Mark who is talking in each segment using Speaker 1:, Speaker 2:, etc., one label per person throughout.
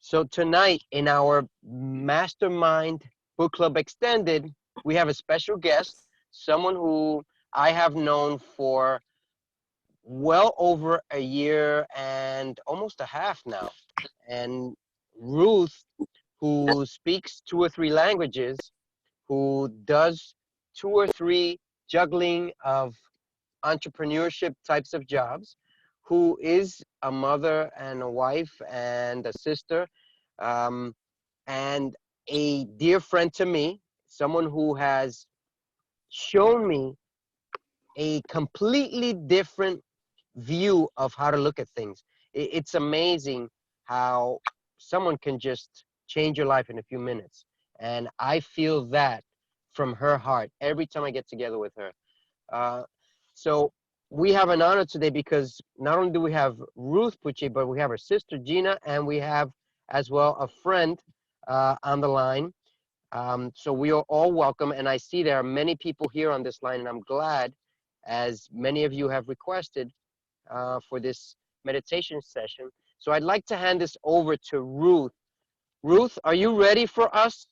Speaker 1: So tonight in our Mastermind Book Club Extended, we have a special guest, someone who I have known for well over a year and almost a half now. And Ruth, who speaks 2 or 3 languages, who does 2 or 3 juggling of entrepreneurship types of jobs, who is a mother and a wife and a sister, um, and a dear friend to me, someone who has shown me a completely different view of how to look at things. It's amazing how someone can just change your life in a few minutes. And I feel that from her heart every time I get together with her. So we have an honor today because not only do we have Ruth Pucci, but we have her sister Gina, and we have as well a friend on the line. So we are all welcome, and I see there are many people here on this line, and I'm glad, as many of you have requested, for this meditation session. So I'd like to hand this over to Ruth. Ruth, are you ready for us?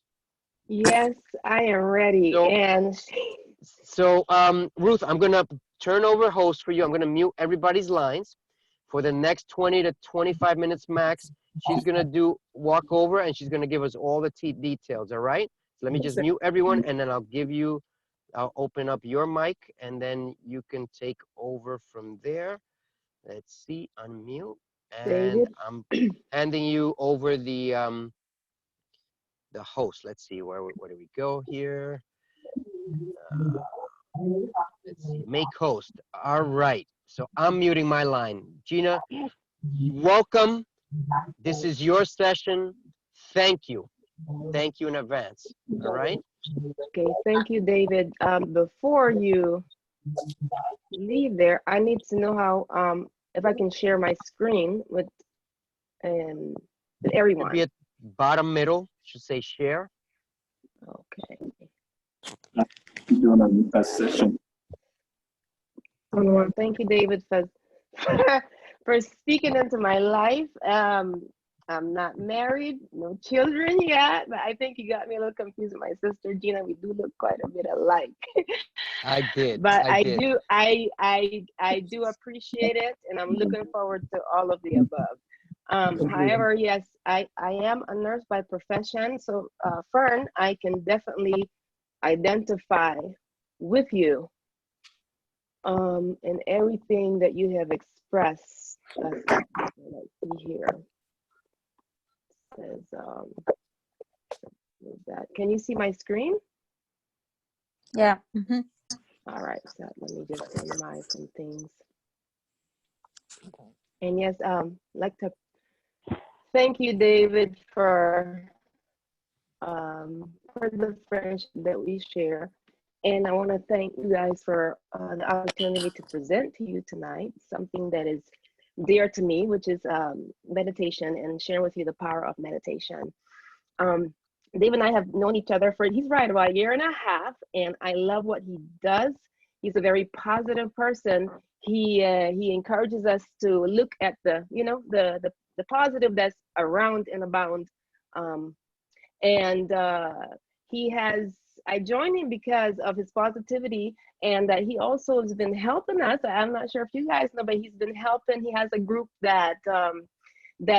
Speaker 2: Yes, I am ready.
Speaker 1: So Ruth, I'm gonna turn over host for you. I'm gonna mute everybody's lines for the next 20 to 25 minutes max. She's gonna walk over and she's gonna give us all the details, all right? So let me just mute everyone and then I'll open up your mic and then you can take over from there. Let's see, unmute. And
Speaker 2: David.
Speaker 1: I'm handing you over the host. Let's see, where do we go here? Let's see, make host. All right, so I'm muting my line. Gina, welcome. This is your session. Thank you. Thank you in advance. All right?
Speaker 2: Okay, thank you, David. Before you leave there, I need to know how, if I can share my screen with everyone.
Speaker 1: Be at bottom middle, should say share.
Speaker 2: Okay.
Speaker 3: Doing a session.
Speaker 2: Well, thank you, David, for for speaking into my life. I'm not married, no children yet, but I think you got me a little confused with my sister Gina. We do look quite a bit alike.
Speaker 1: I did.
Speaker 2: But
Speaker 1: I did.
Speaker 2: I do appreciate it, and I'm looking forward to all of the above. However, yes, I am a nurse by profession, so Fern, I can definitely identify with you in everything that you have expressed. Let's see here. It says, that. Can you see my screen?
Speaker 4: Yeah.
Speaker 2: All right, so let me just minimize some things. And yes, I'd like to thank you, David, for the friendship that we share. And I want to thank you guys for the opportunity to present to you tonight, something that is dear to me, which is meditation and sharing with you the power of meditation. Dave and I have known each other for, he's right about 1.5 years, and I love what he does. He's a very positive person. He encourages us to look at the positive that's around and abound. I joined him because of his positivity, and he also has been helping us. I'm not sure if you guys know, but he's been helping. He has a group that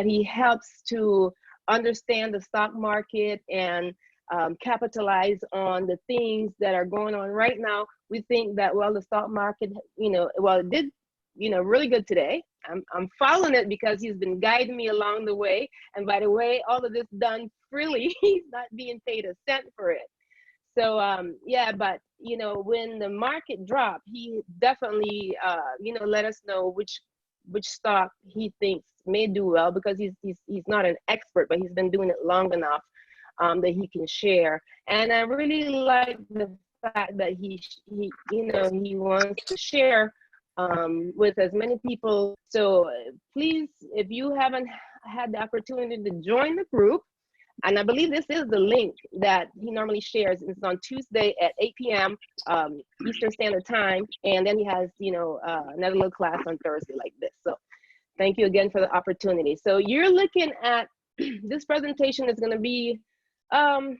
Speaker 2: he helps to understand the stock market and capitalize on the things that are going on right now. We think that, well, the stock market, it did, really good today. I'm following it because he's been guiding me along the way. And by the way, all of this done freely. He's not being paid a cent for it. So yeah, but when the market dropped, he definitely let us know which stock he thinks may do well, because he's not an expert, but he's been doing it long enough that he can share. And I really like the fact that he wants to share with as many people. So please, if you haven't had the opportunity to join the group, and I believe this is the link that he normally shares. It's on Tuesday at 8 p.m. Eastern Standard Time. And then he has, another little class on Thursday like this. So thank you again for the opportunity. So you're looking at this presentation is going to be power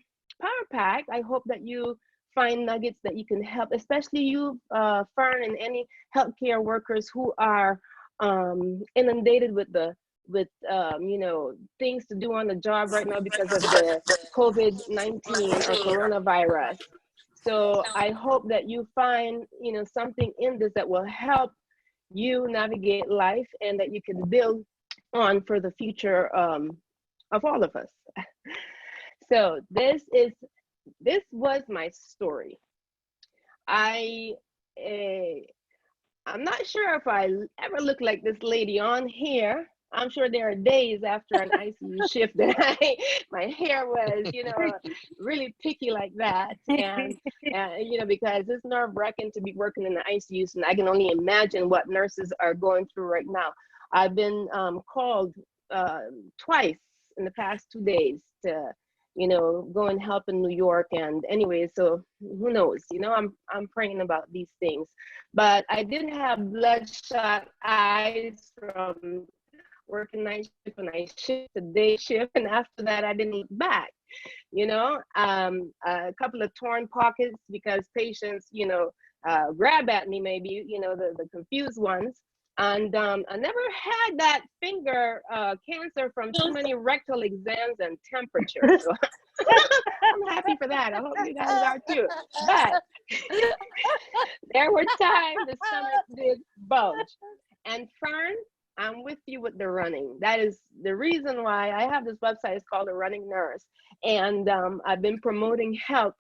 Speaker 2: packed. I hope that you find nuggets that you can help, especially you, Fern, and any healthcare workers who are inundated with you know, things to do on the job right now because of the COVID-19 or coronavirus. So I hope that you find, you know, something in this that will help you navigate life and that you can build on for the future of all of us. So this was my story. I'm not sure if I ever look like this lady on here. I'm sure there are days after an ICU shift that my hair was, you know, really picky like that. And, you know, because it's nerve-wracking to be working in the ICU, and I can only imagine what nurses are going through right now. I've been called twice in the past 2 days to, you know, go and help in New York. And anyway, so who knows, you know, I'm praying about these things. But I did have bloodshot eyes from working night shift, and I shifted day shift, and after that I didn't look back, you know. A couple of torn pockets because patients, you know, grab at me, maybe, you know, the confused ones. And I never had that finger cancer from too many rectal exams and temperatures. So I'm happy for that. I hope you guys are too. But there were times the stomach did bulge. And Fern, I'm with you with the running. That is the reason why I have this website. It's called The Running Nurse. And I've been promoting health,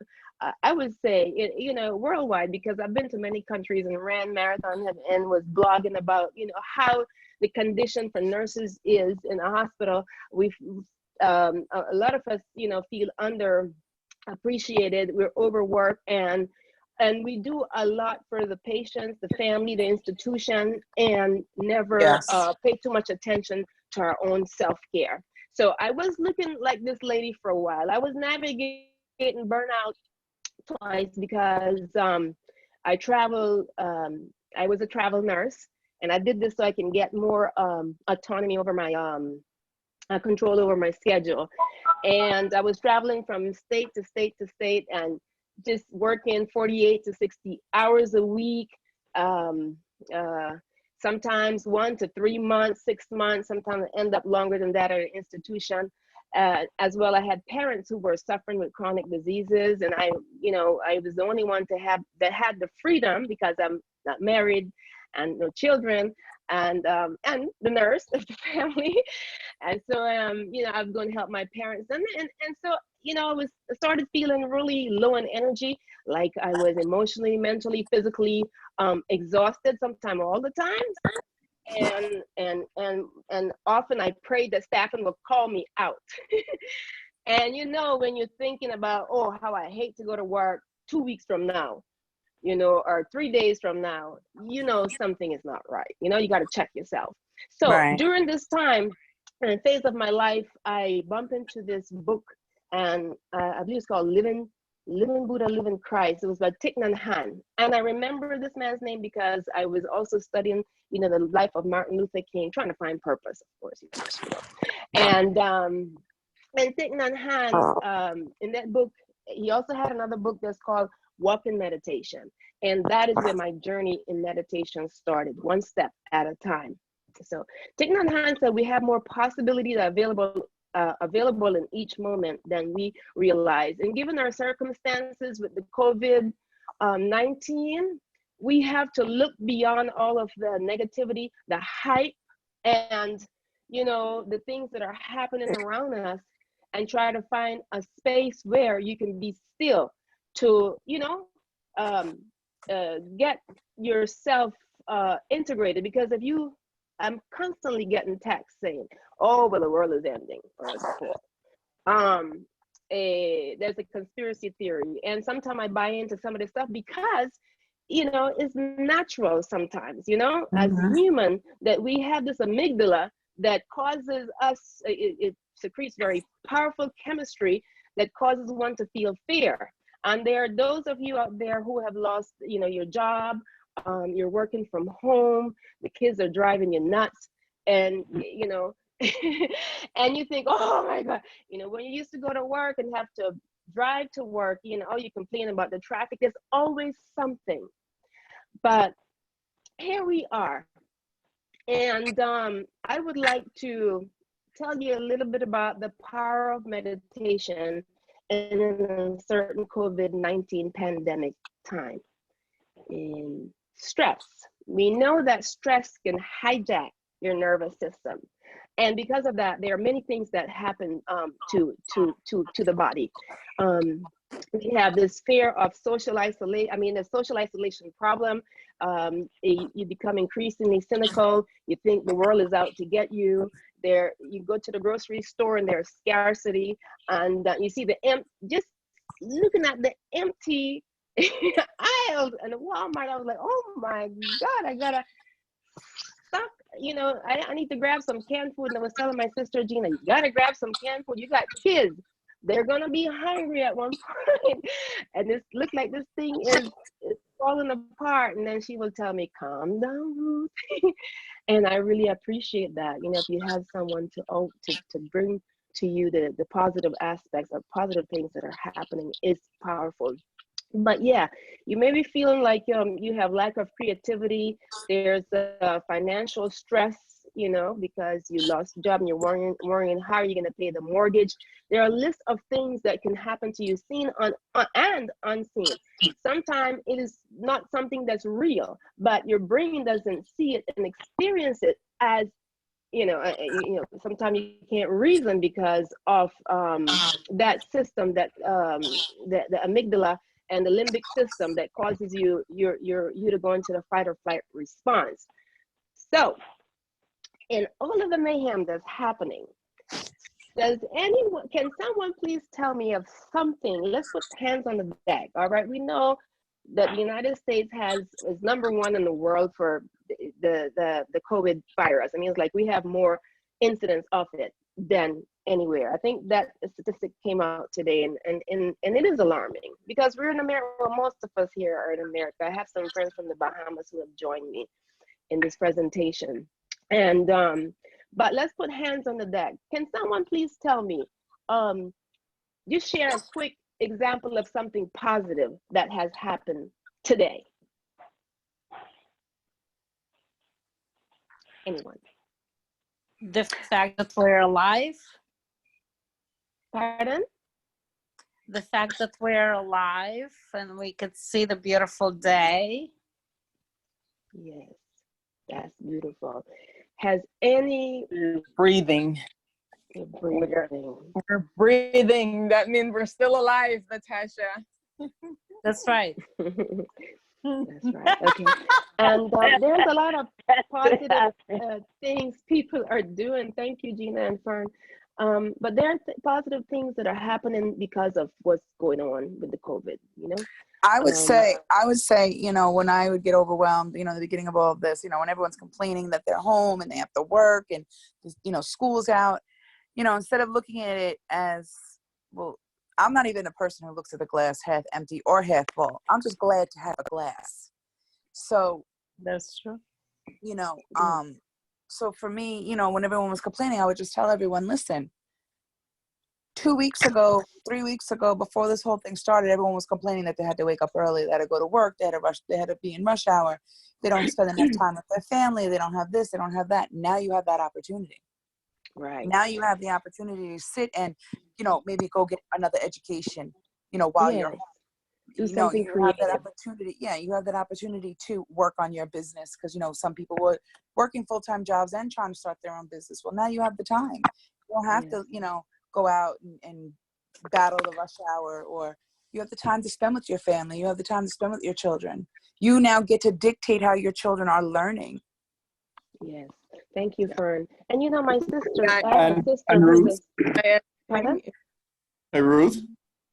Speaker 2: I would say, you know, worldwide, because I've been to many countries and ran marathons and was blogging about, you know, how the condition for nurses is in a hospital. We've, a lot of us, you know, feel underappreciated. We're overworked, and we do a lot for the patients, the family, the institution, and never pay too much attention to our own self-care. So I was looking like this lady for a while. I was navigating burnout twice because I travel, I was a travel nurse, and I did this so I can get more autonomy over my control over my schedule. And I was traveling from state to state to state, and just working 48 to 60 hours a week, sometimes 1 to 3 months, 6 months, sometimes I end up longer than that at an institution. As well, I had parents who were suffering with chronic diseases, and I was the only one that had the freedom, because I'm not married and no children, and the nurse of the family. And so you know, I was going to help my parents, and so, you know, I started feeling really low in energy, like I was emotionally, mentally, physically exhausted, sometimes all the time. And often I prayed that staffing would call me out. And you know, when you're thinking about, oh, how I hate to go to work 2 weeks from now, you know, or 3 days from now, you know, something is not right. You know, you got to check yourself. So during this time and phase of my life, I bump into this book, and I believe it's called Living Buddha, Living Christ. It was by Thich Nhat Hanh. And I remember this man's name because I was also studying, you know, the life of Martin Luther King, trying to find purpose, of course. You know. And Thich Nhat Hanh, in that book, he also had another book that's called Walk in Meditation. And that is where my journey in meditation started, one step at a time. So Thich Nhat Hanh said we have more possibilities available in each moment than we realize. And given our circumstances with the COVID-19, we have to look beyond all of the negativity, the hype, and, you know, the things that are happening around us, and try to find a space where you can be still to, you know, get yourself integrated. Because if you, I'm constantly getting texts saying, oh, well, the world is ending, or there's a conspiracy theory. And sometimes I buy into some of this stuff because, you know, it's natural sometimes, you know, as a human, that we have this amygdala that causes us, it secretes very powerful chemistry that causes one to feel fear. And there are those of you out there who have lost, you know, your job, you're working from home, the kids are driving you nuts, and, you know, And you think, oh my God, you know, when you used to go to work and have to drive to work, you know, oh, you complain about the traffic. There's always something. But here we are. And I would like to tell you a little bit about the power of meditation in a certain COVID-19 pandemic time. In stress, we know that stress can hijack your nervous system. And because of that, there are many things that happen to the body. We have this fear of social isolation. I mean, the social isolation problem. You become increasingly cynical. You think the world is out to get you. There, you go to the grocery store and there's scarcity, and you see just looking at the empty aisles and Walmart. I was like, oh my God, I gotta stop. You know, I need to grab some canned food. And I was telling my sister Gina, you gotta grab some canned food. You got kids. They're gonna be hungry at one point. And this looked like this thing is falling apart. And then she will tell me, calm down, Ruth. And I really appreciate that. You know, if you have someone to bring to you the positive aspects or positive things that are happening, is powerful. But yeah, you may be feeling like you have lack of creativity. There's financial stress, you know, because you lost your job and you're worrying how are you going to pay the mortgage. There are a list of things that can happen to you, seen and unseen. Sometimes it is not something that's real, but your brain doesn't see it and experience it as, you know, sometimes you can't reason because of that system, that the amygdala and the limbic system that causes you to go into the fight or flight response. So in all of the mayhem that's happening, can someone please tell me of something? Let's put hands on the deck. All right, we know that the United States is #1 in the world for the COVID virus. I mean, it's like we have more incidents of it than anywhere. I think that statistic came out today, and it is alarming because we're in America. Well, most of us here are in America. I have some friends from the Bahamas who have joined me in this presentation. And but let's put hands on the deck. Can someone please tell me, just share a quick example of something positive that has happened today? Anyone?
Speaker 4: The fact that we're alive.
Speaker 2: Pardon?
Speaker 4: The fact that we're alive and we could see the beautiful day.
Speaker 2: Yes, that's beautiful. Has any
Speaker 3: breathing? We're breathing. That means we're still alive, Natasha.
Speaker 4: That's right.
Speaker 2: That's right. Okay. And there's a lot of positive things people are doing. Thank you, Gina and Fern. But there are positive things that are happening because of what's going on with the COVID, you know?
Speaker 5: I would say, you know, when I would get overwhelmed, you know, the beginning of all of this, you know, when everyone's complaining that they're home and they have to work and, you know, school's out, you know, instead of looking at it as, well, I'm not even a person who looks at the glass half empty or half full. I'm just glad to have a glass. So
Speaker 4: that's true.
Speaker 5: You know, so for me, you know, when everyone was complaining, I would just tell everyone, listen, 2 weeks ago, 3 weeks ago, before this whole thing started, everyone was complaining that they had to wake up early, they had to go to work, they had to be in rush hour, they don't spend enough time with their family, they don't have this, they don't have that. Now you have that opportunity.
Speaker 2: Right.
Speaker 5: Now you have the opportunity to sit and, you know, maybe go get another education, you know, while you're home.
Speaker 2: Do
Speaker 5: You know,
Speaker 2: something
Speaker 5: you
Speaker 2: creative.
Speaker 5: have that opportunity. Yeah, you have that opportunity to work on your business because, you know, some people were working full-time jobs and trying to start their own business. Well, now you have the time. You don't have to, you know, go out and battle the rush hour, or you have the time to spend with your family. You have the time to spend with your children. You now get to dictate how your children are learning.
Speaker 2: Yes. Thank you, Fern. And you know, my sister, I have
Speaker 3: And
Speaker 2: a sister
Speaker 3: Ruth,
Speaker 2: Pardon?
Speaker 3: Hey, Ruth.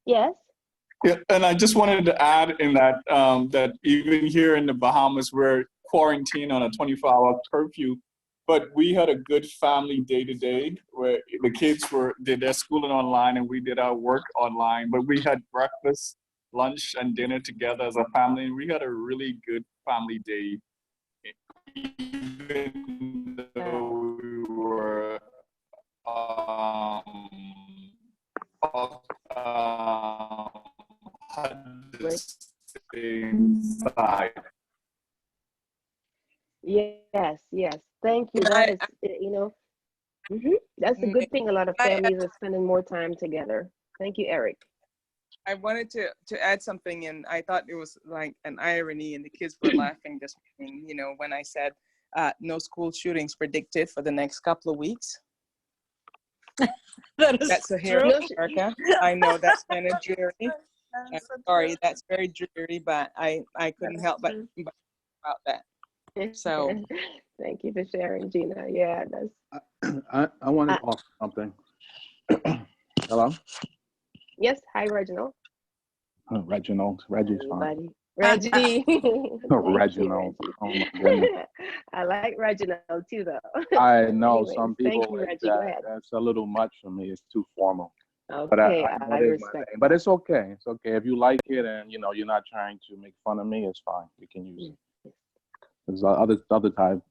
Speaker 2: Yes.
Speaker 3: Yeah, and I just wanted to add in that that even here in the Bahamas, we're quarantined on a 24-hour curfew, but we had a good family day-to-day where the kids did their schooling online and we did our work online, but we had breakfast, lunch, and dinner together as a family, and we had a really good family day. Even though we were side.
Speaker 2: Yes, yes. Thank you. That is, that's a good thing. A lot of families are spending more time together. Thank you, Eric.
Speaker 6: I wanted to add something, and I thought it was like an irony, and the kids were laughing this morning, when I said no school shootings predicted for the next couple of weeks. That's a here in America. I know that's kind of dreary. I'm sorry, that's very dreary, but I couldn't help but think about that. So
Speaker 2: thank you for sharing, Gina. Yeah, that's.
Speaker 7: I wanted to offer something. Hello?
Speaker 2: Yes, hi, Reginald.
Speaker 7: Reginald. Reggie's fine.
Speaker 2: Reggie.
Speaker 7: Reginald.
Speaker 2: You, Reggie.
Speaker 7: Oh my goodness.
Speaker 2: I like Reginald too, though.
Speaker 7: I know
Speaker 2: Anyways,
Speaker 7: some people,
Speaker 2: thank you, Reggie. Go ahead.
Speaker 7: that's a little much for me. It's too formal.
Speaker 2: Okay,
Speaker 7: But I
Speaker 2: I respect that.
Speaker 7: But it's okay. It's okay. If you like it and, you're not trying to make fun of me, it's fine. We can use it. There's other times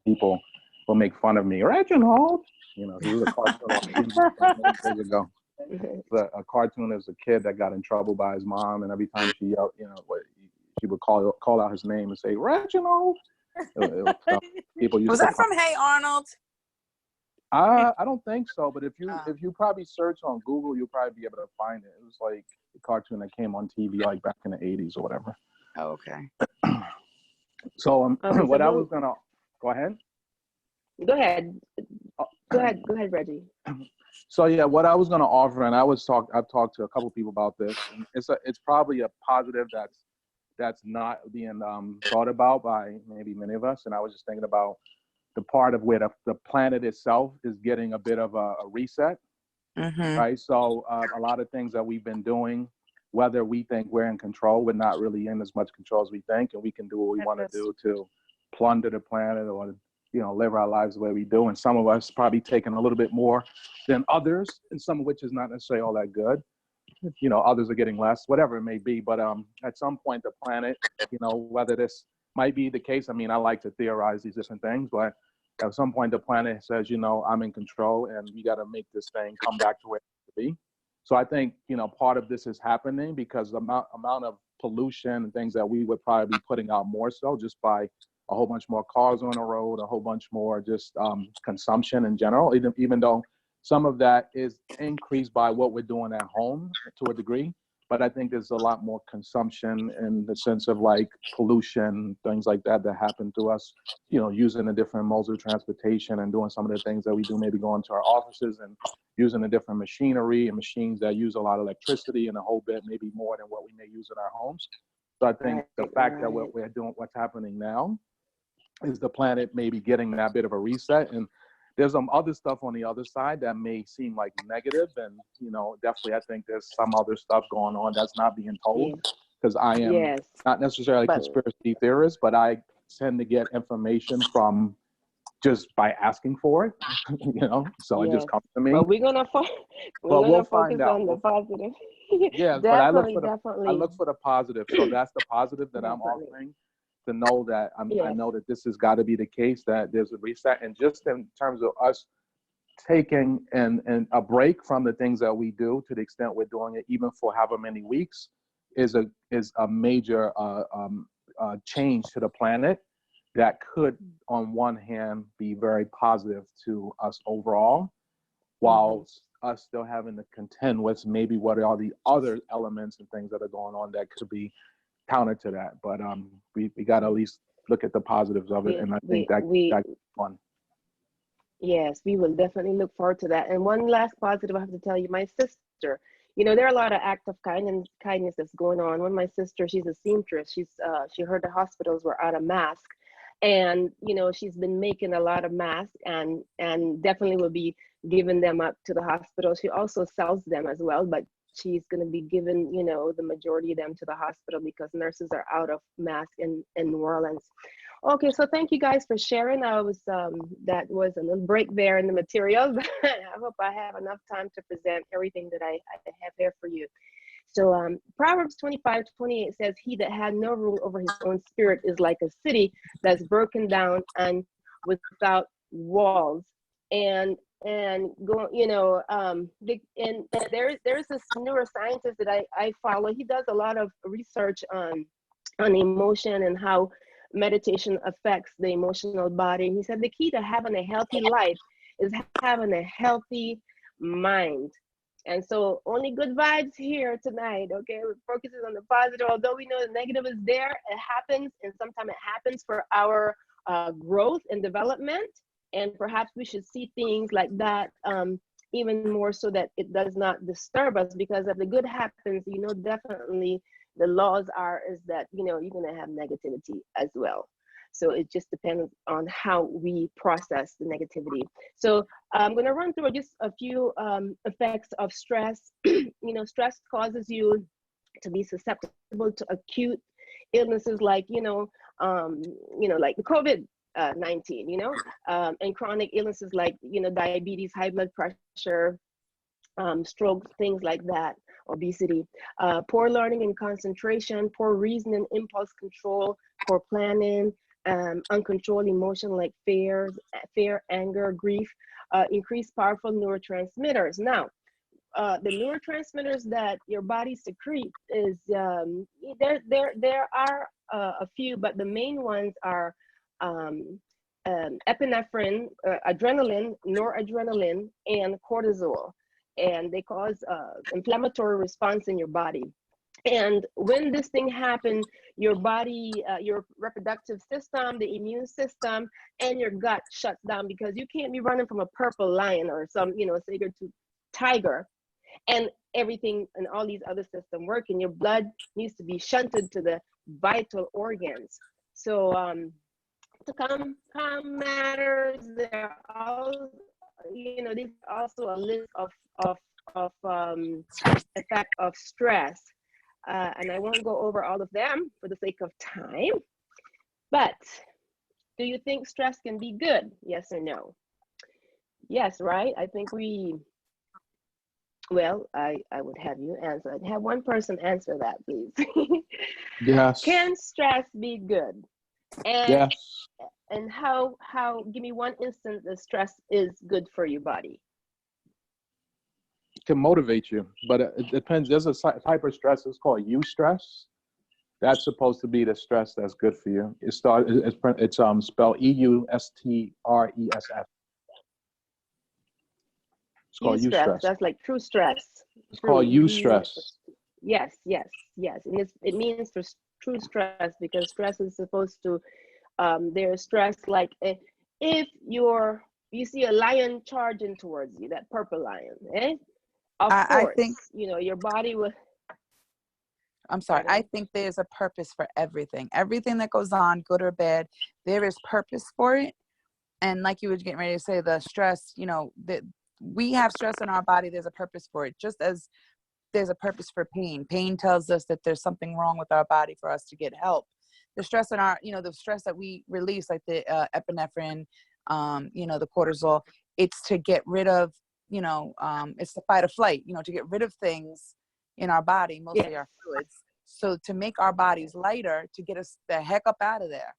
Speaker 7: people will make fun of me. Reginald! He was a cartoon years ago. A cartoon is a kid that got in trouble by his mom, and every time she yelled, she would call out his name and say, Reginald! People used
Speaker 5: Was that from Hey Arnold?
Speaker 7: I don't think so, but if you probably search on Google, you'll probably be able to find it. It was like a cartoon that came on TV like back in the 80s or whatever.
Speaker 5: Oh, okay.
Speaker 7: So
Speaker 2: Okay,
Speaker 7: what I was gonna go ahead.
Speaker 2: Go ahead. Go ahead, Reggie.
Speaker 7: So yeah, what I was gonna offer, and I've talked to a couple people about this. And it's probably a positive that's not being thought about by maybe many of us. And I was just thinking about the part of where the planet itself is getting a bit of a reset, right? So a lot of things that we've been doing, whether we think we're in control, we're not really in as much control as we think, and we can do what we want to do to plunder the planet or live our lives the way we do. And some of us probably taking a little bit more than others, and some of which is not necessarily all that good. Others are getting less, whatever it may be. But at some point, the planet, whether this might be the case. I mean, I like to theorize these different things, but at some point, the planet says, I'm in control, and we got to make this thing come back to where it should be. So I think, part of this is happening because the amount of pollution and things that we would probably be putting out more so just by a whole bunch more cars on the road, a whole bunch more just consumption in general, even though some of that is increased by what we're doing at home to a degree. But I think there's a lot more consumption in the sense of like pollution, things like that happen to us, using the different modes of transportation and doing some of the things that we do, maybe going to our offices and using the different machinery and machines that use a lot of electricity and a whole bit, maybe more than what we may use in our homes. So I think the fact that what we're doing, what's happening now, is the planet maybe getting that bit of a reset. And there's some other stuff on the other side that may seem like negative, and definitely I think there's some other stuff going on that's not being told, because I am not necessarily a conspiracy theorist, but I tend to get information from just by asking for it, so it just comes to me.
Speaker 2: But we're gonna focus on the positive.
Speaker 7: Yes, but I look for the positive. So that's the positive that I'm offering. To know that I know that this has got to be the case, that there's a reset. And just in terms of us taking and a break from the things that we do, to the extent we're doing it, even for however many weeks, is a major change to the planet that could, on one hand, be very positive to us overall, while us still having to contend with maybe what are the other elements and things that are going on that could be counter to that. But we got to at least look at the positives of it, and I think that's fun.
Speaker 2: Yes, we will definitely look forward to that. And one last positive I have to tell you, my sister, there are a lot of acts of kindness that's going on. One of my sisters, she's a seamstress. She heard the hospitals were out of masks, and she's been making a lot of masks and definitely will be giving them up to the hospital. She also sells them as well, but she's going to be giving, the majority of them to the hospital because nurses are out of masks in New Orleans. Okay, so thank you guys for sharing. That was a little break there in the materials. I hope I have enough time to present everything that I have here for you. So Proverbs 25:28 says, "He that had no rule over his own spirit is like a city that's broken down and without walls." And and go, and there's this neuroscientist that I follow. He does a lot of research on emotion and how meditation affects the emotional body. And he said the key to having a healthy life is having a healthy mind. And so only good vibes here tonight, okay? We're focusing on the positive, although we know the negative is there, it happens, and sometimes it happens for our growth and development. And perhaps we should see things like that even more so that it does not disturb us, because if the good happens, definitely the laws is that, you're gonna have negativity as well. So it just depends on how we process the negativity. So I'm going to run through just a few effects of stress. Stress causes you to be susceptible to acute illnesses like, like the COVID-19, and chronic illnesses like, diabetes, high blood pressure, stroke, things like that, obesity, poor learning and concentration, poor reasoning, impulse control, poor planning, uncontrolled emotion like fear, anger, grief, increased powerful neurotransmitters. Now, the neurotransmitters that your body secretes is there are a few, but the main ones are epinephrine, adrenaline, noradrenaline, and cortisol, and they cause inflammatory response in your body. And when this thing happens, your body, your reproductive system, the immune system, and your gut shuts down, because you can't be running from a purple lion or some, saber-tooth tiger, and everything and all these other systems working. Your blood needs to be shunted to the vital organs. So to calm matters, there are all, these are also a list of effect of stress. And I won't go over all of them for the sake of time, but do you think stress can be good? Yes or no? Yes, right? I think I would have you answer. I'd have one person answer that, please.
Speaker 7: Yes.
Speaker 2: Can stress be good? And,
Speaker 7: yes.
Speaker 2: And how, give me one instance that stress is good for your body.
Speaker 7: Can motivate you, but it depends. There's a type of stress. It's called eustress. That's supposed to be the stress that's good for you. It's spelled EUSTRESS. It's called eustress.
Speaker 2: That's like true stress.
Speaker 7: It's called eustress.
Speaker 2: Yes. And it means for true stress, because stress is supposed to, there's stress like if you see a lion charging towards you, that purple lion, eh? Of course,
Speaker 5: I think,
Speaker 2: your body will.
Speaker 5: I'm sorry. I think there's a purpose for everything. Everything that goes on, good or bad, there is purpose for it. And like you were getting ready to say, the stress, that we have stress in our body, there's a purpose for it. Just as there's a purpose for pain. Pain tells us that there's something wrong with our body for us to get help. The stress in our, the stress that we release, like the epinephrine, the cortisol, it's to get rid of, it's the fight or flight, to get rid of things in our body, mostly our fluids. So to make our bodies lighter, to get us the heck up out of there,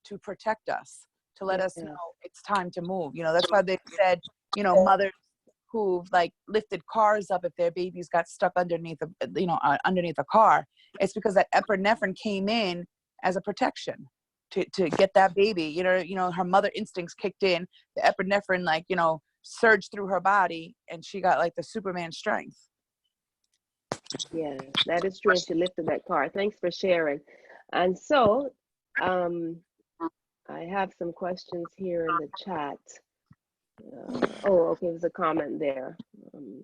Speaker 5: to protect us, to let us know it's time to move. That's why they said, mothers who've like lifted cars up if their babies got stuck underneath a car. It's because that epinephrine came in as a protection to get that baby. Her mother instincts kicked in, the epinephrine surged through her body, and she got like the Superman strength.
Speaker 2: Yeah, that is true. She lifted that car. Thanks for sharing. And so I have some questions here in the chat. Okay, there's a comment there. Let me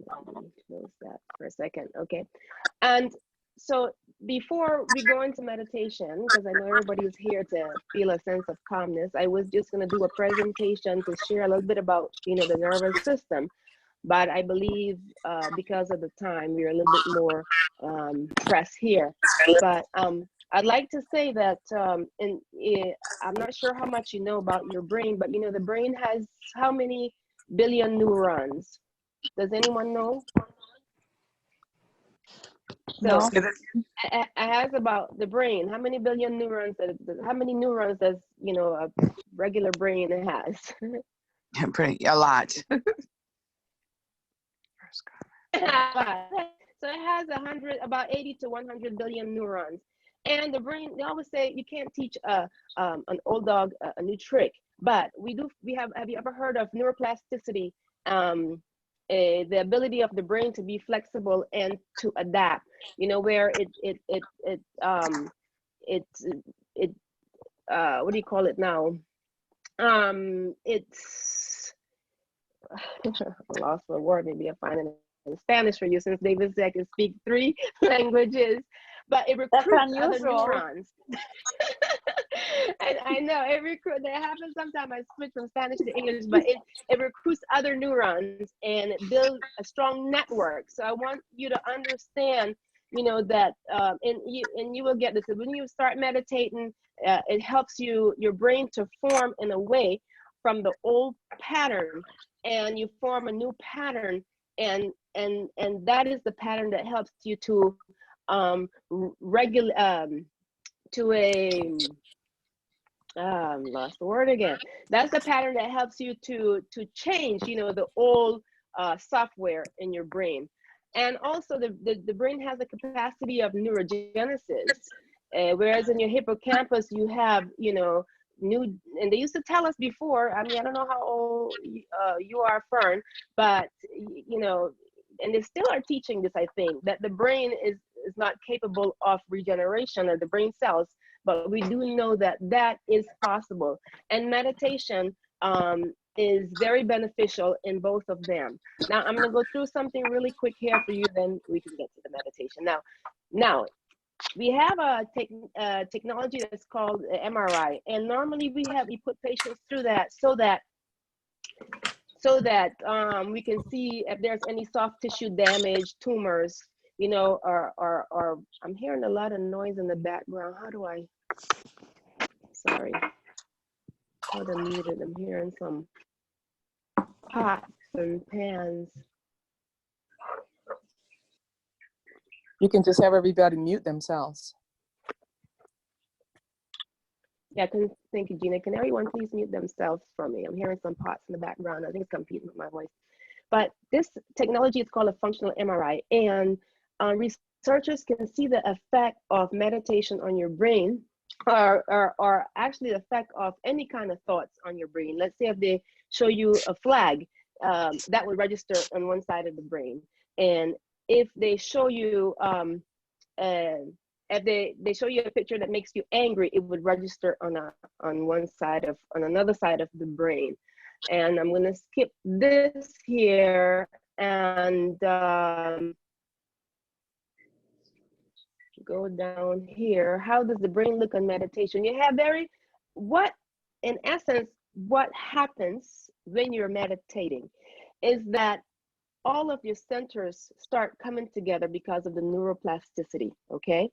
Speaker 2: close that for a second. Okay. And so before we go into meditation, because I know everybody is here to feel a sense of calmness, I was just going to do a presentation to share a little bit about, the nervous system. But I believe because of the time, we're a little bit more pressed here. But I'd like to say that, I'm not sure how much you know about your brain, but the brain has how many billion neurons? Does anyone know? So I has about the brain. How many billion neurons? How many neurons does a regular brain has?
Speaker 5: A lot.
Speaker 2: So it has about 80 to 100 billion neurons. And the brain, they always say you can't teach an old dog a new trick, but have you ever heard of neuroplasticity? The ability of the brain to be flexible and to adapt, where what do you call it now? It's I lost the word. Maybe I'll find it in Spanish for you, since Daviddiaz can speak 3 languages, but it recruits other neurons. And I know that happens sometimes. I switch from Spanish to English, but it recruits other neurons and it builds a strong network. So I want you to understand, that and you will get this. When you start meditating, it helps your brain to form in a way from the old pattern, and you form a new pattern, and that is the pattern that helps you to regulate lost the word again. That's the pattern that helps you to change, the old software in your brain. And also the brain has the capacity of neurogenesis, whereas in your hippocampus you have, and they used to tell us before, I don't know how old you are, Fern, but, and they still are teaching this, I think, that the brain is not capable of regeneration, or the brain cells, but we do know that is possible. And meditation is very beneficial in both of them. Now, I'm going to go through something really quick here for you, then we can get to the meditation. Now we have a technology that's called MRI, and normally we put patients through that so that we can see if there's any soft tissue damage, tumors, or I'm hearing a lot of noise in the background. Sorry, how to mute it. I'm hearing some pots and pans.
Speaker 6: You can just have everybody mute themselves.
Speaker 2: Yeah, thank you, Gina. Can everyone please mute themselves for me? I'm hearing some pots in the background. I think it's competing with my voice. But this technology is called a functional MRI, and researchers can see the effect of meditation on your brain, or actually the effect of any kind of thoughts on your brain. Let's say if they show you a flag, that would register on one side of the brain. And if they show you, if they show you a picture that makes you angry, it would register on another side of the brain. And I'm gonna skip this here and go down here. How does the brain look on meditation? You have in essence, what happens when you're meditating is that all of your centers start coming together because of the neuroplasticity, okay?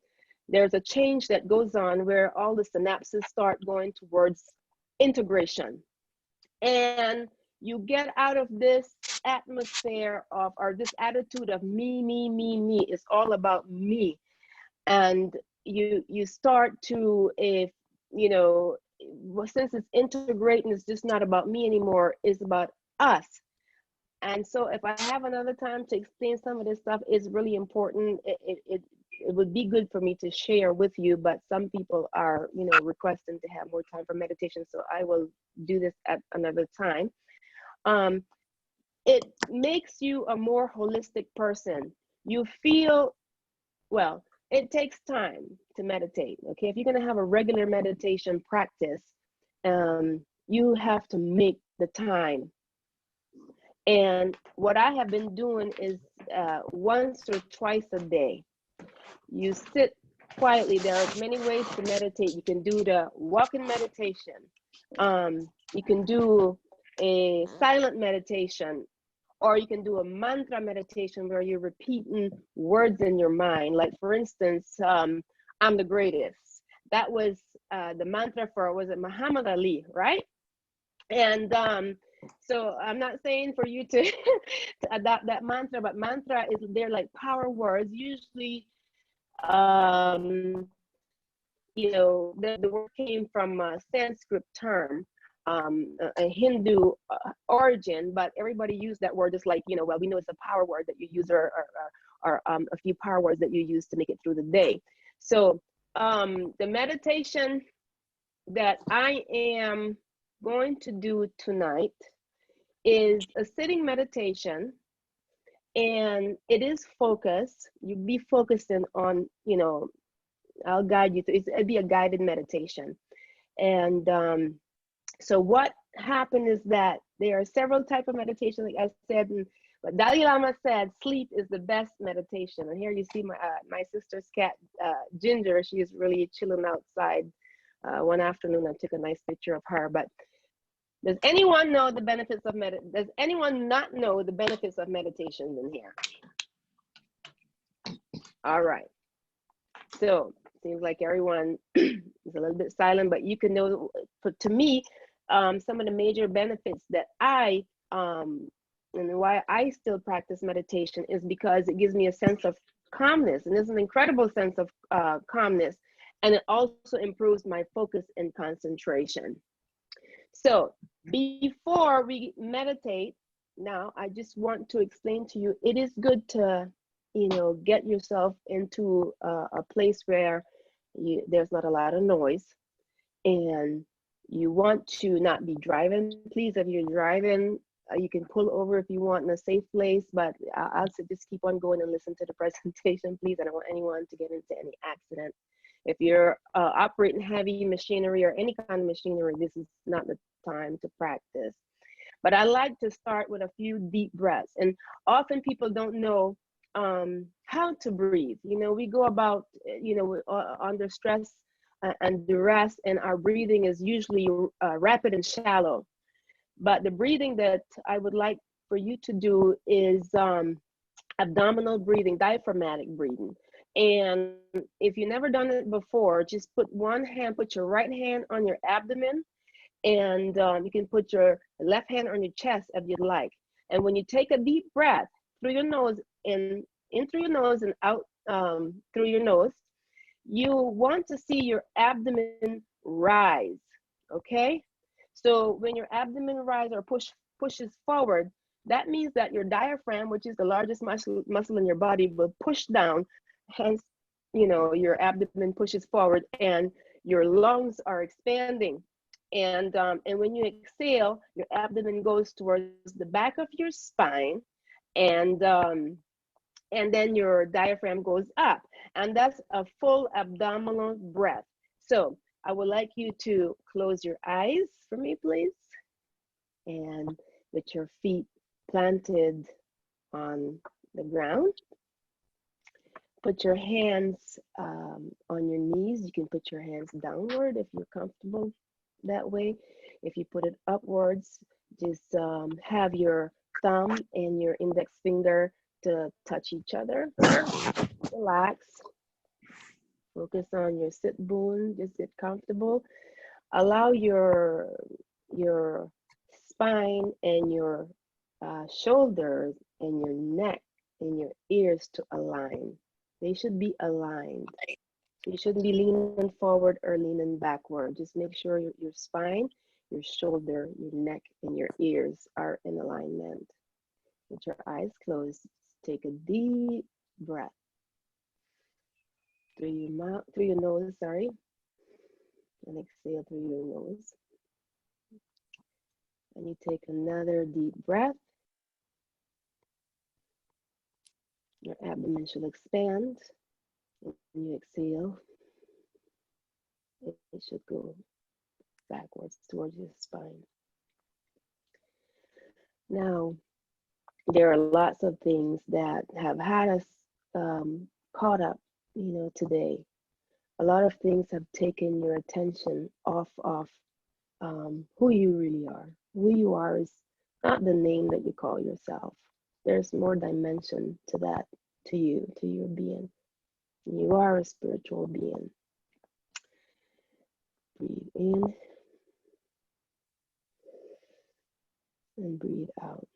Speaker 2: There's a change that goes on where all the synapses start going towards integration. And you get out of this atmosphere or this attitude of me. It's all about me. And you start to, since it's integrating, it's just not about me anymore, it's about us. And so if I have another time to explain some of this stuff, it's really important. It would be good for me to share with you, but some people are, requesting to have more time for meditation. So I will do this at another time. It makes you a more holistic person. You feel, well, it takes time to meditate, okay? If you're gonna have a regular meditation practice, you have to make the time. And what I have been doing is once or twice a day, you sit quietly. There are many ways to meditate. You can do the walking meditation. You can do a silent meditation, or you can do a mantra meditation where you're repeating words in your mind. Like for instance, I'm the greatest. That was the mantra for, was it Muhammad Ali, right? And so I'm not saying for you to, to adopt that mantra, but mantra is, they're like power words. Usually, the word came from a Sanskrit term, a Hindu origin, but everybody used that word just like, you know, well, we know it's a power word that you use, or a few power words that you use to make it through the day. So the meditation that I am going to do tonight is a sitting meditation, and it is focused. You be focused in on, you know, I'll guide you through. It'd be a guided meditation. And so what happened is that there are several types of meditation, like I said, and but Dalai Lama said sleep is the best meditation. And here you see my sister's cat, Ginger. She is really chilling outside. One afternoon, I took a nice picture of her. But does anyone know the benefits of Does anyone not know the benefits of meditation in here? All right. So seems like everyone is a little bit silent, but you can know. To me, some of the major benefits that and why I still practice meditation is because it gives me a sense of calmness, and there's an incredible sense of calmness, and it also improves my focus and concentration. So before we meditate, now I just want to explain to you, it is good to, you know, get yourself into a place where there's not a lot of noise, and you want to not be driving. Please, if you're driving, you can pull over if you want in a safe place, but I'll say just keep on going and listen to the presentation, please. I don't want anyone to get into any accident. If you're operating heavy machinery or any kind of machinery, this is not the time to practice. But I like to start with a few deep breaths. And often people don't know how to breathe. You know, we go about, you know, under stress and duress, and our breathing is usually rapid and shallow. But the breathing that I would like for you to do is abdominal breathing, diaphragmatic breathing. And if you've never done it before, just put your right hand on your abdomen, and you can put your left hand on your chest if you'd like. And when you take a deep breath through your nose, in through your nose and out through your nose, you want to see your abdomen rise, okay? So when your abdomen rises or pushes forward, that means that your diaphragm, which is the largest muscle in your body, will push down. Hence, you know, your abdomen pushes forward and your lungs are expanding. And when you exhale, your abdomen goes towards the back of your spine, and then your diaphragm goes up. And that's a full abdominal breath. So I would like you to close your eyes for me, please. And with your feet planted on the ground, put your hands on your knees. You can put your hands downward if you're comfortable that way. If you put it upwards, just have your thumb and your index finger to touch each other. Relax. Focus on your sit bone. Just get comfortable. Allow your spine and your shoulders and your neck and your ears to align. They should be aligned. You shouldn't be leaning forward or leaning backward. Just make sure your spine, your shoulder, your neck, and your ears are in alignment. With your eyes closed, take a deep breath through your mouth, through your nose, sorry, and exhale through your nose. And you take another deep breath. Your abdomen should expand. When you exhale, it should go backwards towards your spine. Now, there are lots of things that have had us caught up, you know, today. A lot of things have taken your attention off of who you really are. Who you are is not the name that you call yourself. There's more dimension to that, to you, to your being. You are a spiritual being. Breathe in and breathe out.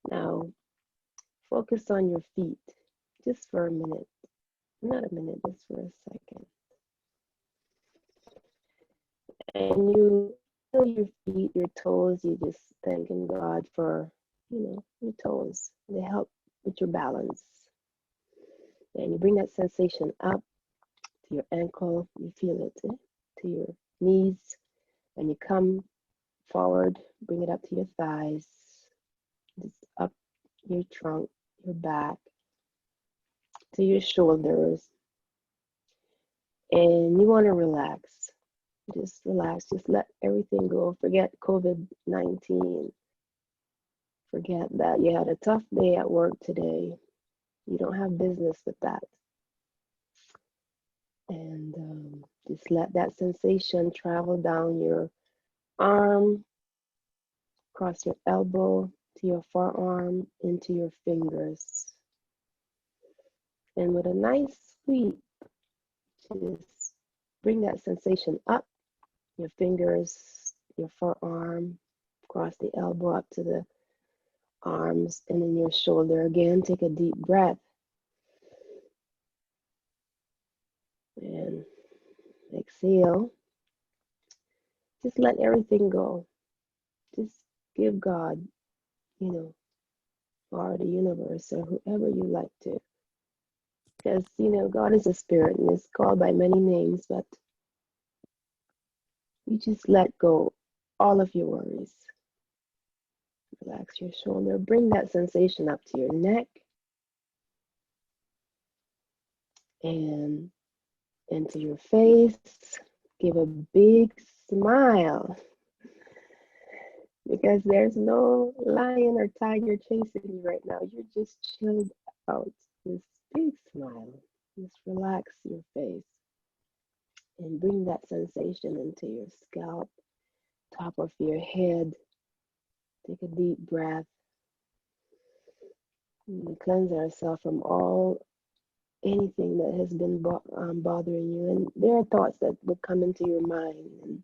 Speaker 2: Now, focus on your feet just for a minute. Not a minute, just for a second. And you feel your feet, your toes, you just thanking God for, your toes. They help with your balance. And you bring that sensation up to your ankle, you feel it to your knees, and you come forward, bring it up to your thighs, just up your trunk, your back, to your shoulders. And you want to relax. Just relax. Just let everything go. Forget COVID-19. Forget that you had a tough day at work today. You don't have business with that. And just let that sensation travel down your arm, across your elbow, to your forearm, into your fingers. And with a nice sweep, just bring that sensation up, your fingers, your forearm, across the elbow, up to the arms, and then your shoulder. Again, take a deep breath. And exhale. Just let everything go. Just give God, or the universe, or whoever you like to. Because, God is a spirit and is called by many names, but you just let go all of your worries. Relax your shoulder. Bring that sensation up to your neck and into your face. Give a big smile, because there's no lion or tiger chasing you right now. You're just chilled out. This big smile. Just relax your face and bring that sensation into your scalp, top of your head. Take a deep breath. We cleanse ourselves from anything that has been bothering you. And there are thoughts that would come into your mind, and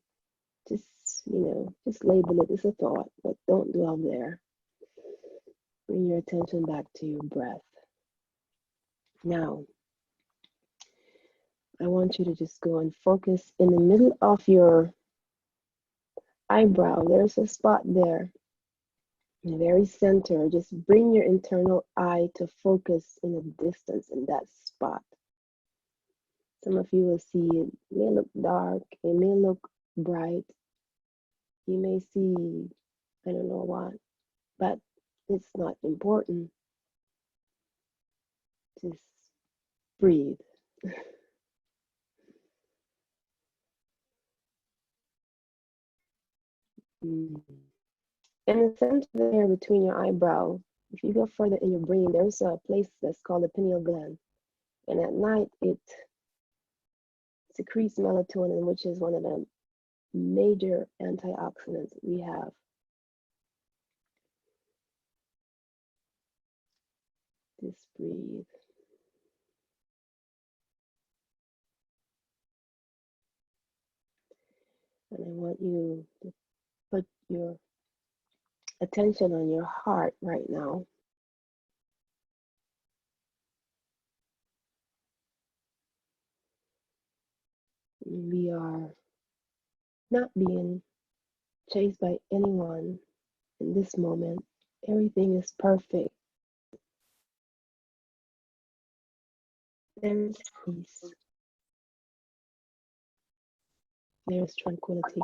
Speaker 2: just label it as a thought, but don't dwell there. Bring your attention back to your breath. Now, I want you to just go and focus in the middle of your eyebrow. There's a spot there, in the very center. Just bring your internal eye to focus in the distance in that spot. Some of you will see it may look dark, it may look bright. You may see, I don't know what, but it's not important. Just breathe. In the center there between your eyebrow, if you go further in your brain, there's a place that's called the pineal gland. And at night, it secretes melatonin, which is one of the major antioxidants we have. Just breathe. And I want you to put your attention on your heart right now. We are not being chased by anyone in this moment. Everything is perfect. There is peace. There is tranquility.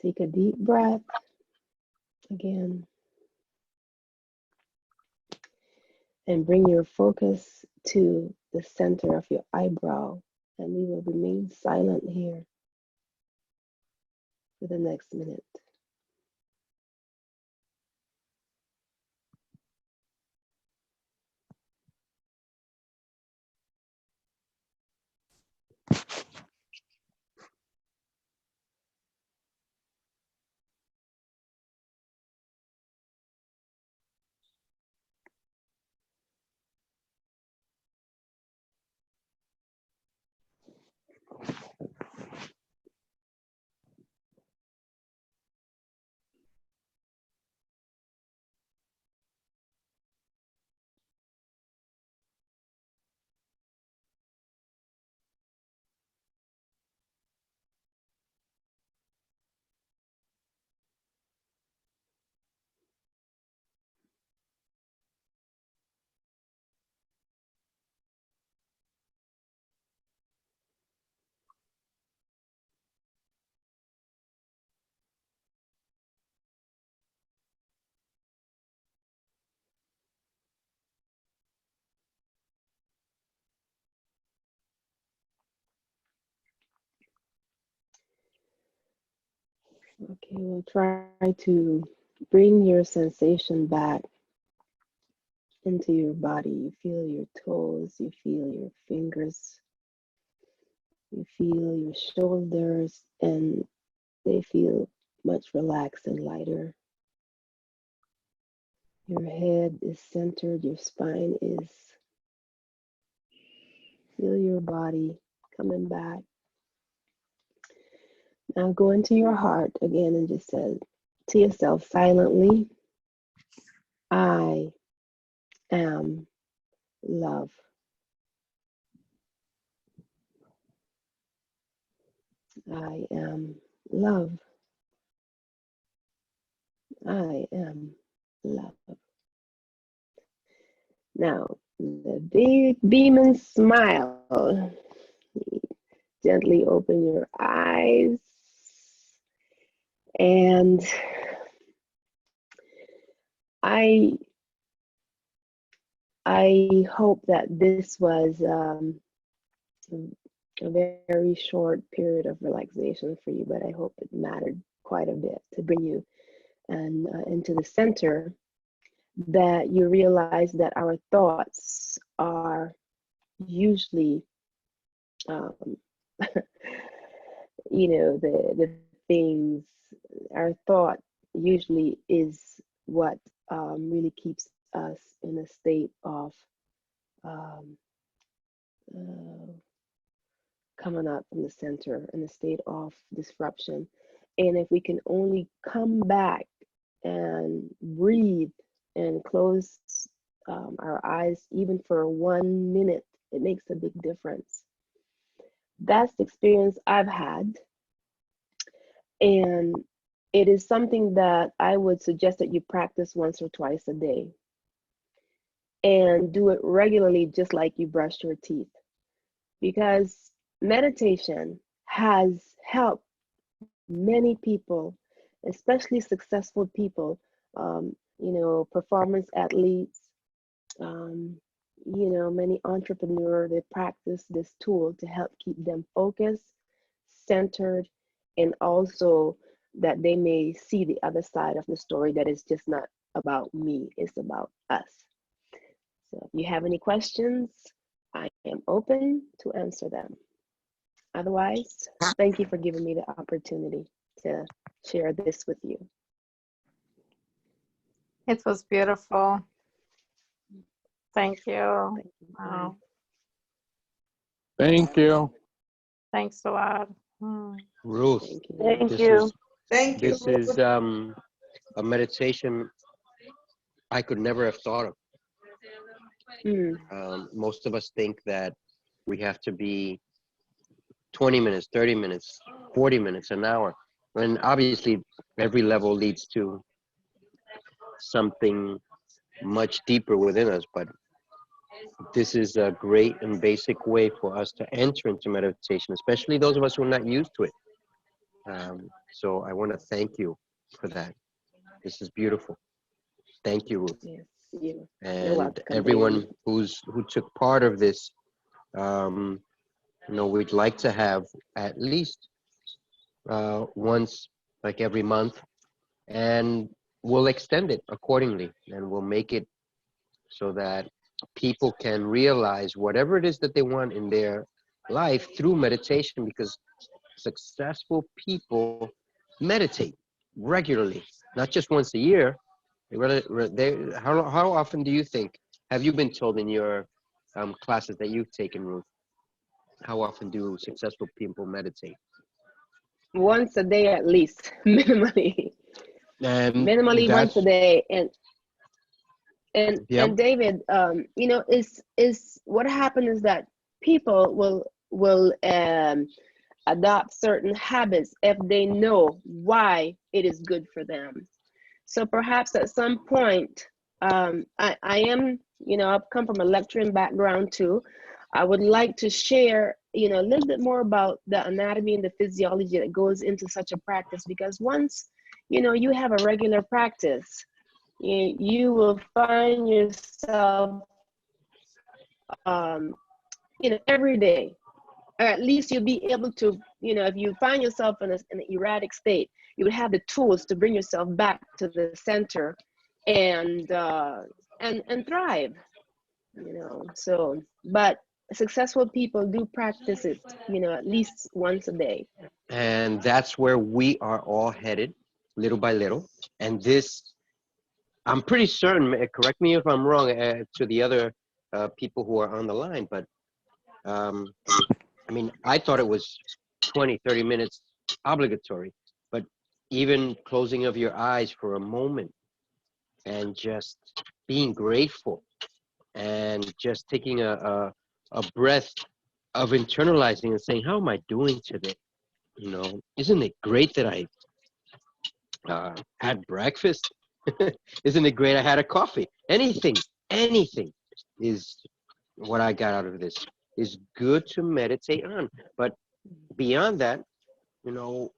Speaker 2: Take a deep breath again. And bring your focus to the center of your eyebrow. And we will remain silent here for the next minute. Okay, we'll try to bring your sensation back into your body. You feel your toes, you feel your fingers, you feel your shoulders, and they feel much relaxed and lighter. Your head is centered, your spine is. Feel your body coming back. Now go into your heart again and just say to yourself silently, I am love. I am love. I am love. Now, the big beaming smile. Gently open your eyes. And I hope that this was a very short period of relaxation for you, but I hope it mattered quite a bit to bring you and into the center, that you realize that our thoughts are usually the things, our thought usually is what really keeps us in a state of coming up from the center, in a state of disruption. And if we can only come back and breathe and close our eyes even for 1 minute, it makes a big difference. That's the experience I've had. And it is something that I would suggest that you practice once or twice a day. And do it regularly, just like you brush your teeth. Because meditation has helped many people, especially successful people, performance athletes, many entrepreneurs, they practice this tool to help keep them focused, centered, and also that they may see the other side of the story, that it's just not about me, it's about us. So if you have any questions, I am open to answer them. Otherwise, thank you for giving me the opportunity to share this with you.
Speaker 4: It was beautiful. Thank you.
Speaker 2: Thank you.
Speaker 4: Wow.
Speaker 7: Thank you.
Speaker 4: Thanks a lot.
Speaker 1: Ruth,
Speaker 2: Thank you.
Speaker 8: Thank
Speaker 1: this
Speaker 8: you.
Speaker 1: is
Speaker 8: Thank you.
Speaker 1: this is a meditation I could never have thought of. Most of us think that we have to be 20 minutes, 30 minutes, 40 minutes, an hour. And obviously, every level leads to something much deeper within us. But this is a great and basic way for us to enter into meditation, especially those of us who are not used to it. So I want to thank you for that. This is beautiful. Thank you, Ruth.
Speaker 2: Yes, you're
Speaker 1: And
Speaker 2: welcome,
Speaker 1: everyone
Speaker 2: David.
Speaker 1: who took part of this. We'd like to have at least once, like every month, and we'll extend it accordingly, and we'll make it so that people can realize whatever it is that they want in their life through meditation, because successful people meditate regularly, not just once a year. How often do you think, have you been told in your classes that you've taken, Ruth, how often do successful people meditate?
Speaker 2: Once a day at least, minimally.
Speaker 1: And
Speaker 2: Minimally once a day.
Speaker 1: yeah.
Speaker 2: And David, is what happened is that people will adopt certain habits if they know why it is good for them. So perhaps at some point, I am, I've come from a lecturing background too. I would like to share, a little bit more about the anatomy and the physiology that goes into such a practice, because once, you have a regular practice, you will find yourself, every day, or at least you'll be able to, if you find yourself in an erratic state, you would have the tools to bring yourself back to the center and thrive, you know. So, but successful people do practice it, you know, at least once a day.
Speaker 1: And that's where we are all headed, little by little. And this, I'm pretty certain, correct me if I'm wrong, to the other people who are on the line, but I mean, I thought it was 20, 30 minutes obligatory, but even closing of your eyes for a moment and just being grateful and just taking a breath of internalizing and saying, how am I doing today? You know, isn't it great that I had breakfast? Isn't it great I had a coffee? Anything is what I got out of this. Is good to meditate on. But beyond that, you know,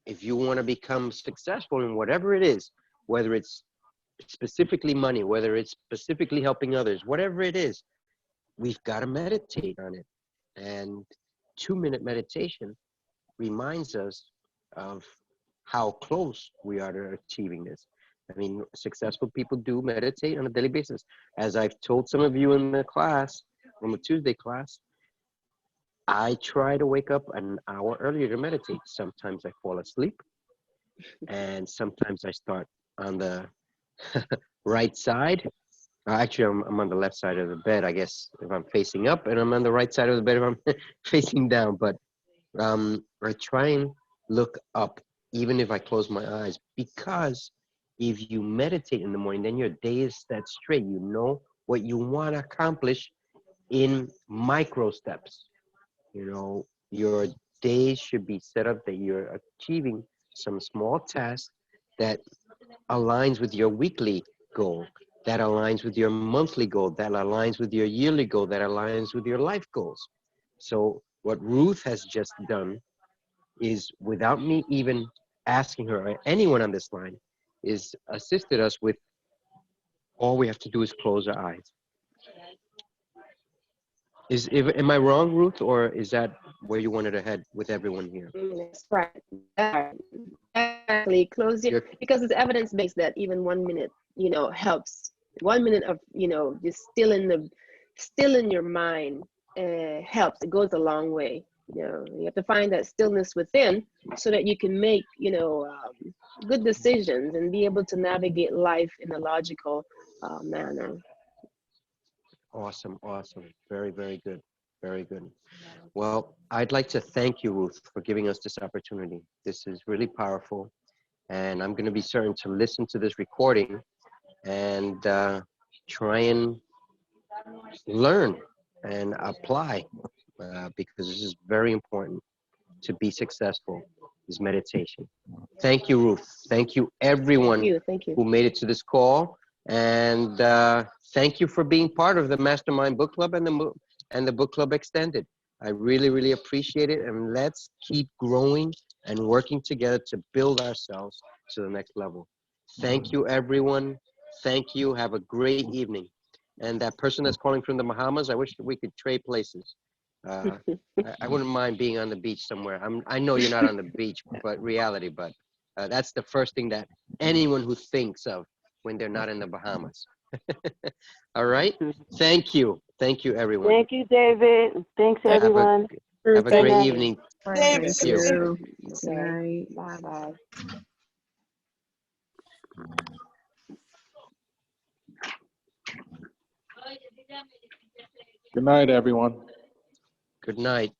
Speaker 1: if you want to become successful in whatever it is, whether it's specifically money, whether it's specifically helping others, whatever it is, we've got to meditate on it. And 2-minute meditation reminds us of how close we are to achieving this. I mean, successful people do meditate on a daily basis. As I've told some of you in the class, from a Tuesday class, I try to wake up an hour earlier to meditate. Sometimes I fall asleep, and sometimes I start on the right side. Actually, I'm on the left side of the bed, I guess, if I'm facing up, and I'm on the right side of the bed if I'm facing down. But I try and look up, even if I close my eyes, because if you meditate in the morning, then your day is set straight. You know what you want to accomplish in micro steps. You know, your days should be set up that you're achieving some small task that aligns with your weekly goal, that aligns with your monthly goal, that aligns with your yearly goal, that aligns with your life goals. So what Ruth has just done is, without me even asking her or anyone on this line, is assisted us with, all we have to do is close our eyes. Am I wrong, Ruth, or is that where you wanted to head with everyone here?
Speaker 2: That's right. Exactly. Close it, because it's evidence-based that even 1 minute, you know, helps. 1 minute of, you know, just still in your mind helps. It goes a long way. You know, you have to find that stillness within so that you can make, you know, good decisions and be able to navigate life in a logical manner.
Speaker 1: Awesome, awesome. Very, very good. Very good. Well, I'd like to thank you, Ruth, for giving us this opportunity. This is really powerful. And I'm going to be certain to listen to this recording and try and learn and apply, because this is very important to be successful, is meditation. Thank you, Ruth. Thank you, everyone
Speaker 2: Thank you.
Speaker 1: who made it to this call. And thank you for being part of the Mastermind Book Club and the Book Club Extended. I really, really appreciate it. And let's keep growing and working together to build ourselves to the next level. Thank you, everyone. Thank you. Have a great evening. And that person that's calling from the Bahamas, I wish we could trade places. I wouldn't mind being on the beach somewhere. I know you're not on the beach, but that's the first thing that anyone who thinks of when they're not in the Bahamas. All right. Thank you. Thank you, everyone.
Speaker 8: Thank you, David. Thanks, everyone.
Speaker 1: Have a great evening.
Speaker 5: David,
Speaker 1: Thank you.
Speaker 2: Okay. Bye-bye.
Speaker 7: Good night, everyone.
Speaker 1: Good night.